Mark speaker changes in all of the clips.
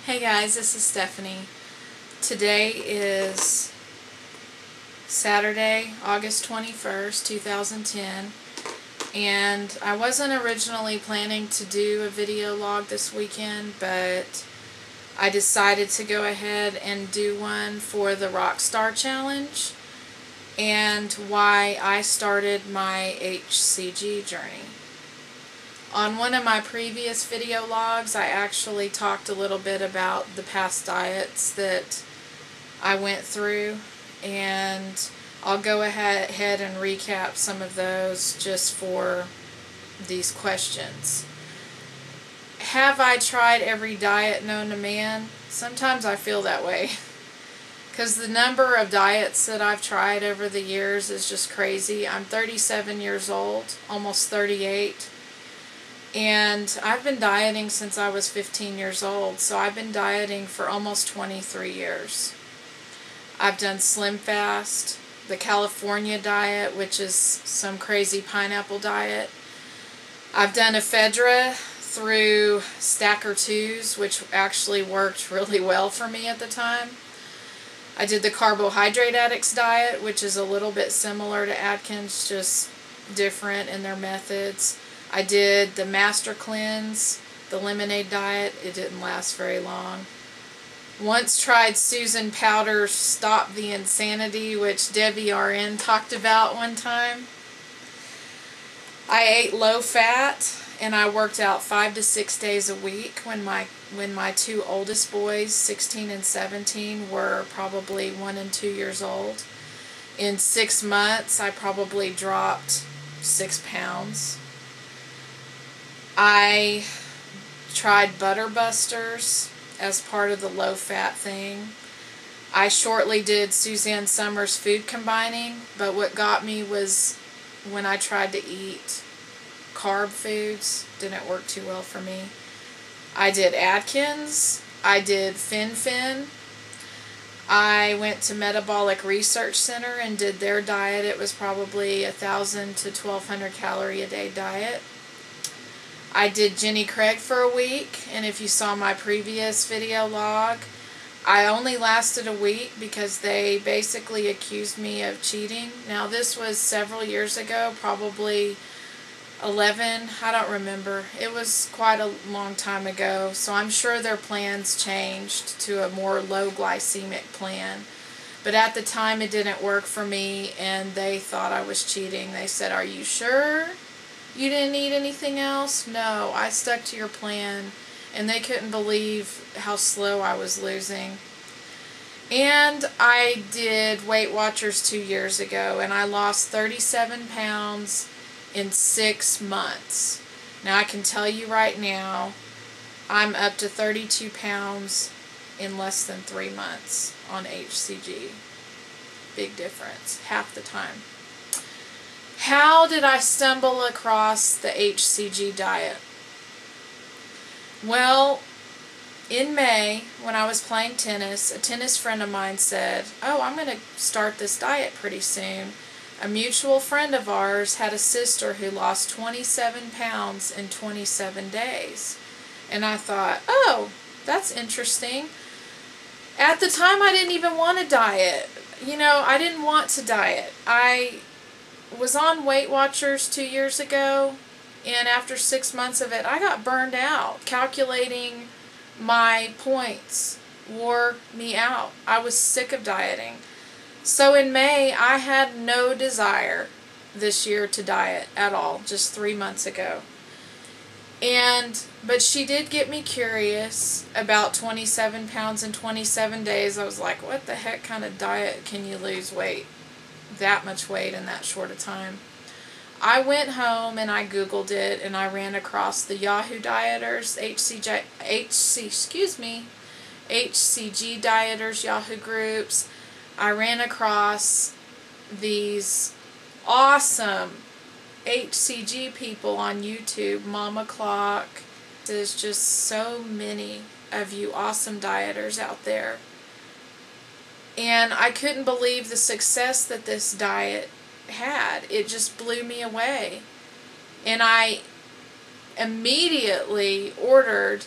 Speaker 1: Hey guys, this is Stephanie. Today is Saturday, August 21st, 2010, and I wasn't originally planning to do a video log this weekend, but I decided to go ahead and do one for the Rockstar challenge and why I started my HCG journey. On one of my previous video logs, I actually talked a little bit about the past diets that I went through, and I'll go ahead and recap some of those just for these questions. Have I tried every diet known to man? Sometimes I feel that way, because the number of diets that I've tried over the years is just crazy. I'm 37 years old, almost 38. And I've been dieting since I was 15 years old, so I've been dieting for almost 23 years. I've done Slim Fast, the California diet, which is some crazy pineapple diet. I've done ephedra through Stacker 2s, which actually worked really well for me at the time. I did the Carbohydrate Addicts diet, which is a little bit similar to Atkins, just different in their methods. I did the Master Cleanse, the lemonade diet. It didn't last very long. Once tried Susan Powder's Stop the Insanity, which Debbie RN talked about one time. I ate low fat, and I worked out 5 to 6 days a week when my two oldest boys, 16 and 17, were probably 1 and 2 years old. In 6 months, I probably dropped 6 pounds. I tried Butter Busters as part of the low-fat thing. I shortly did Suzanne Summers food combining, but what got me was when I tried to eat carb foods, didn't work too well for me. I did Atkins. I did Fin. I went to Metabolic Research Center and did their diet. It was probably 1,000 to 1,200 calorie a day diet. I did Jenny Craig for a week, and if you saw my previous video log, I only lasted a week because they basically accused me of cheating. Now this was several years ago, probably 11, I don't remember. It was quite a long time ago, so I'm sure their plans changed to a more low glycemic plan. But at the time it didn't work for me, and they thought I was cheating. They said, "Are you sure you didn't eat anything else?" No, I stuck to your plan, and they couldn't believe how slow I was losing. And I did Weight Watchers 2 years ago, and I lost 37 pounds in 6 months. Now I can tell you right now, I'm up to 32 pounds in less than 3 months on HCG. Big difference, half the time. How did I stumble across the HCG diet? Well, in May, when I was playing tennis, a tennis friend of mine said, "Oh, I'm going to start this diet pretty soon." A mutual friend of ours had a sister who lost 27 pounds in 27 days. And I thought, oh, that's interesting. At the time, I didn't even want to diet. I didn't want to diet. I was on Weight Watchers 2 years ago, and after 6 months of it, I got burned out. Calculating my points wore me out. I was sick of dieting. So in May, I had no desire this year to diet at all, just 3 months ago. But she did get me curious about 27 pounds in 27 days. I was like, what the heck kind of diet can you lose weight? That much weight in that short a time. I went home and I Googled it, and I ran across the Yahoo dieters, HCG dieters, Yahoo groups. I ran across these awesome HCG people on YouTube, Mama Clock. There's just so many of you awesome dieters out there. And I couldn't believe the success that this diet had. It just blew me away. And I immediately ordered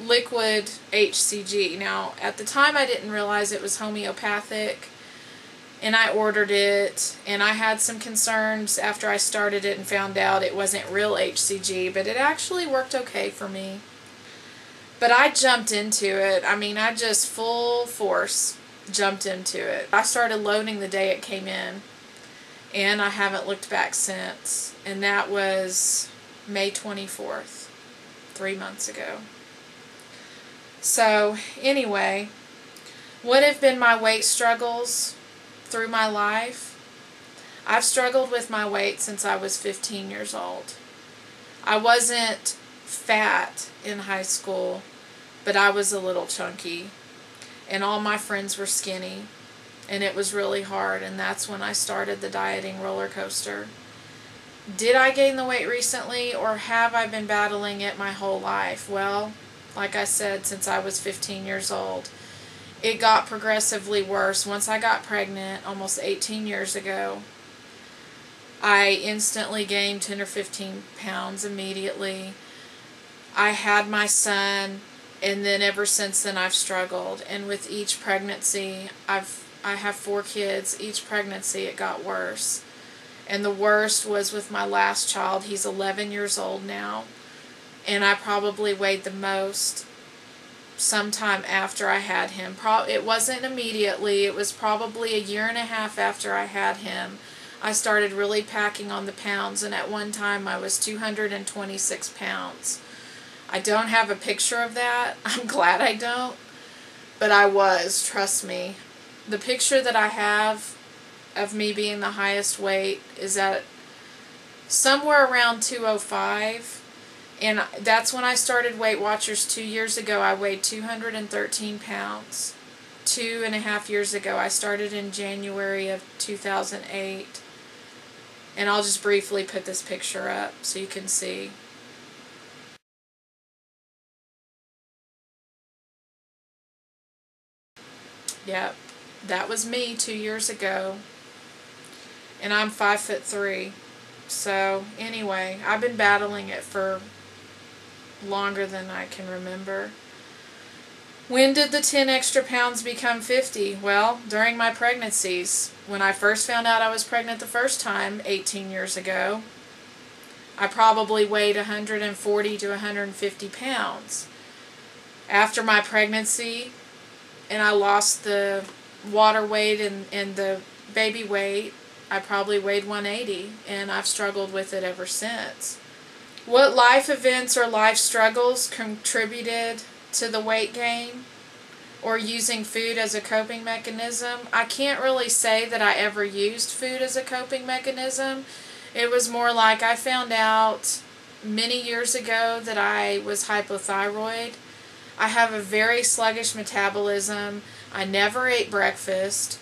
Speaker 1: liquid HCG. Now, at the time I didn't realize it was homeopathic, and I ordered it, and I had some concerns after I started it and found out it wasn't real HCG, but it actually worked okay for me. But I jumped into it. I mean, I just full force jumped into it. I started loading the day it came in, and I haven't looked back since. And that was May 24th, 3 months ago. So, anyway, what have been my weight struggles through my life? I've struggled with my weight since I was 15 years old. I wasn't fat in high school, but I was a little chunky, and all my friends were skinny, and it was really hard, and that's when I started the dieting roller coaster. Did I gain the weight recently, or have I been battling it my whole life? Well, like I said, since I was 15 years old. It got progressively worse. Once I got pregnant, almost 18 years ago, I instantly gained 10 or 15 pounds immediately. I had my son, and then ever since then I've struggled. And with each pregnancy, I have 4 kids. Each pregnancy it got worse. And the worst was with my last child. He's 11 years old now. And I probably weighed the most sometime after I had him. It wasn't immediately. It was probably a year and a half after I had him. I started really packing on the pounds, and at one time I was 226 pounds. I don't have a picture of that. I'm glad I don't. But I was, trust me. The picture that I have of me being the highest weight is at somewhere around 205. And that's when I started Weight Watchers 2 years ago. I weighed 213 pounds. 2.5 years ago. I started in January of 2008. And I'll just briefly put this picture up so you can see. Yep, that was me 2 years ago. And I'm 5'3". So anyway, I've been battling it for longer than I can remember. When did the 10 extra pounds become 50? Well, during my pregnancies. When I first found out I was pregnant the first time, 18 years ago, I probably weighed 140 to 150 pounds. After my pregnancy, and I lost the water weight and the baby weight, I probably weighed 180, and I've struggled with it ever since. What life events or life struggles contributed to the weight gain or using food as a coping mechanism? I can't really say that I ever used food as a coping mechanism. It was more like I found out many years ago that I was hypothyroid. I have a very sluggish metabolism. I never ate breakfast.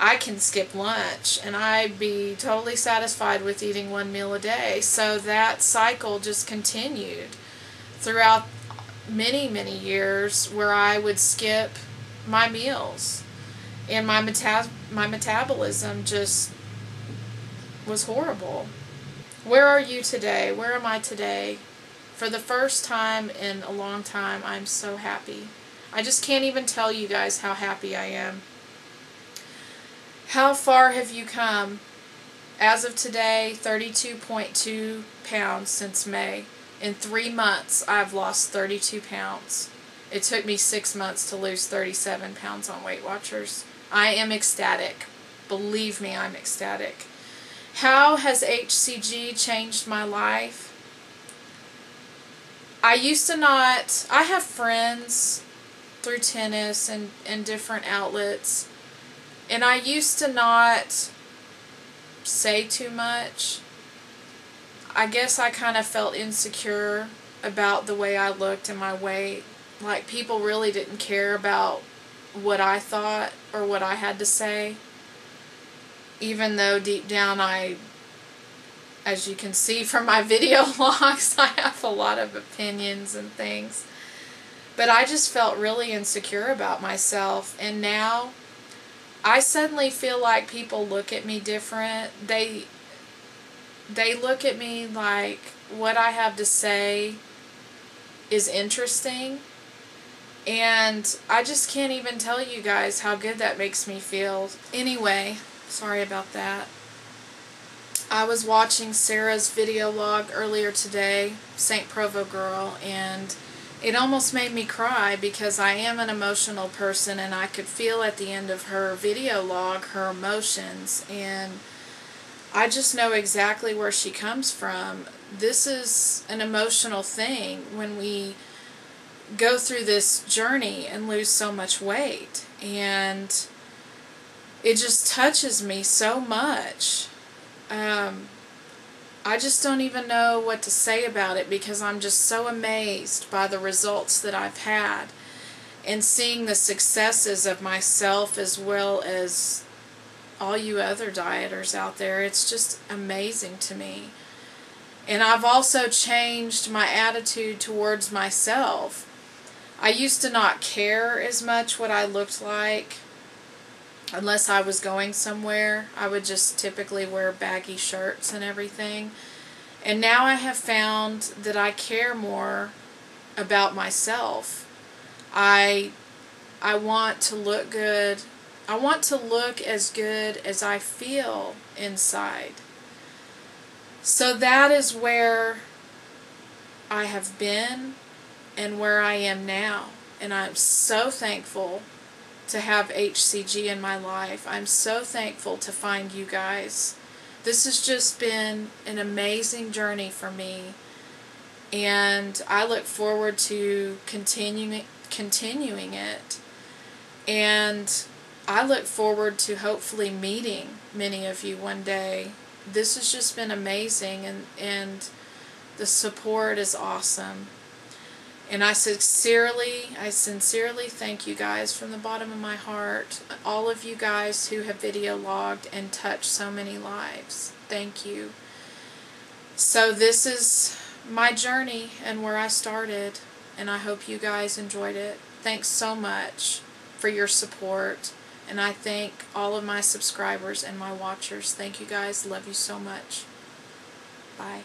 Speaker 1: I can skip lunch, and I'd be totally satisfied with eating 1 meal a day. So that cycle just continued throughout many, many years where I would skip my meals. And my metabolism just was horrible. Where are you today? Where am I today? For the first time in a long time, I'm so happy. I just can't even tell you guys how happy I am. How far have you come? As of today, 32.2 pounds since May. In 3 months, I've lost 32 pounds. It took me 6 months to lose 37 pounds on Weight Watchers. I am ecstatic. Believe me, I'm ecstatic. How has HCG changed my life? I have friends through tennis and different outlets, and I used to not say too much. I guess I kind of felt insecure about the way I looked and my weight. Like, people really didn't care about what I thought or what I had to say. Even though deep down as you can see from my video logs, I have a lot of opinions and things. But I just felt really insecure about myself. And now, I suddenly feel like people look at me different. They look at me like what I have to say is interesting. And I just can't even tell you guys how good that makes me feel. Anyway, sorry about that. I was watching Sarah's video log earlier today, St. Provo Girl, and it almost made me cry because I am an emotional person, and I could feel at the end of her video log her emotions, and I just know exactly where she comes from. This is an emotional thing when we go through this journey and lose so much weight, and it just touches me so much. I just don't even know what to say about it because I'm just so amazed by the results that I've had and seeing the successes of myself as well as all you other dieters out there. It's just amazing to me. And I've also changed my attitude towards myself. I used to not care as much what I looked like. Unless I was going somewhere, I would just typically wear baggy shirts and everything. And now I have found that I care more about myself. I want to look good. I want to look as good as I feel inside. So that is where I have been and where I am now. And I'm so thankful to have HCG in my life. I'm so thankful to find you guys. This has just been an amazing journey for me, and I look forward to continuing it. And I look forward to hopefully meeting many of you one day. This has just been amazing, and the support is awesome. And I sincerely thank you guys from the bottom of my heart. All of you guys who have video logged and touched so many lives. Thank you. So this is my journey and where I started. And I hope you guys enjoyed it. Thanks so much for your support. And I thank all of my subscribers and my watchers. Thank you guys. Love you so much. Bye.